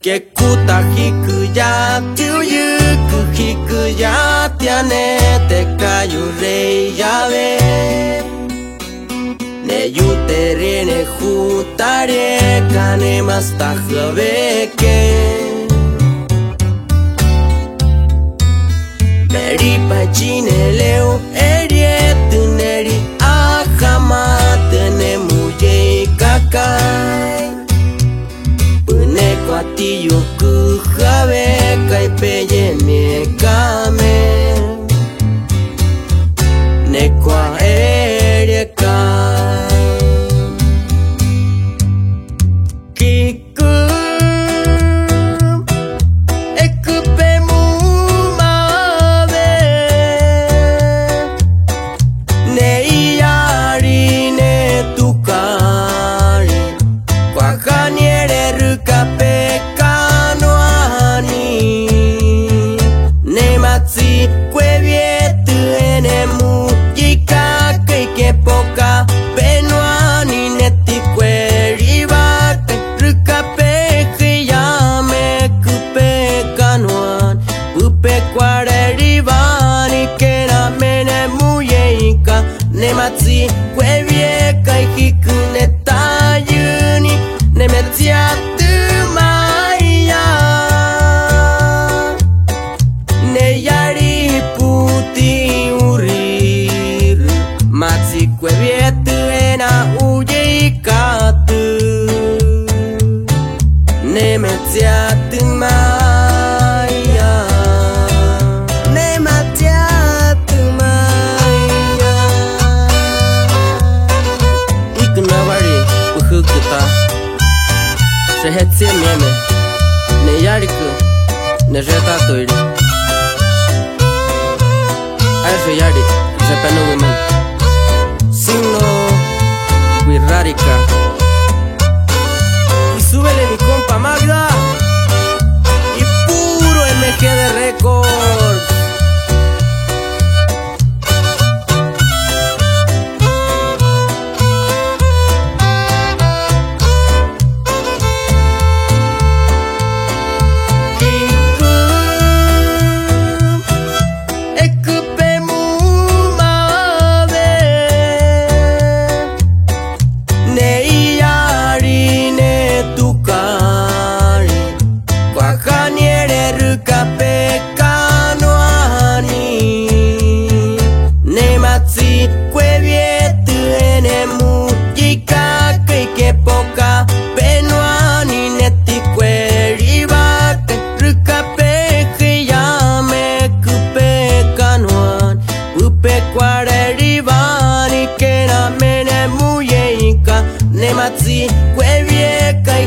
Kekuta hikuya tiuyuku hikuya tiane te kayu rei yave ne yutere ne jutare kane masta javeke Meri pachine leo erietu neri ahamate ne muye kakai Kwati yoku jave kai peye me kame Nekwa ere kai Kiku ekupe mu mave Ne iari ne tukari Kwa kaniere rukape Nematsi kwevie kai hikune tayuni nemetsia tumaya ne yari puti urir matsi kwevie tuena uyikatu nemetsia tumaya Sehetsie meme ne yariku ne jeta toire Ajo yari japano woman Signo wirrarica Y súbele mi compa Magda Y puro MG de Records Nematsi kwevie kai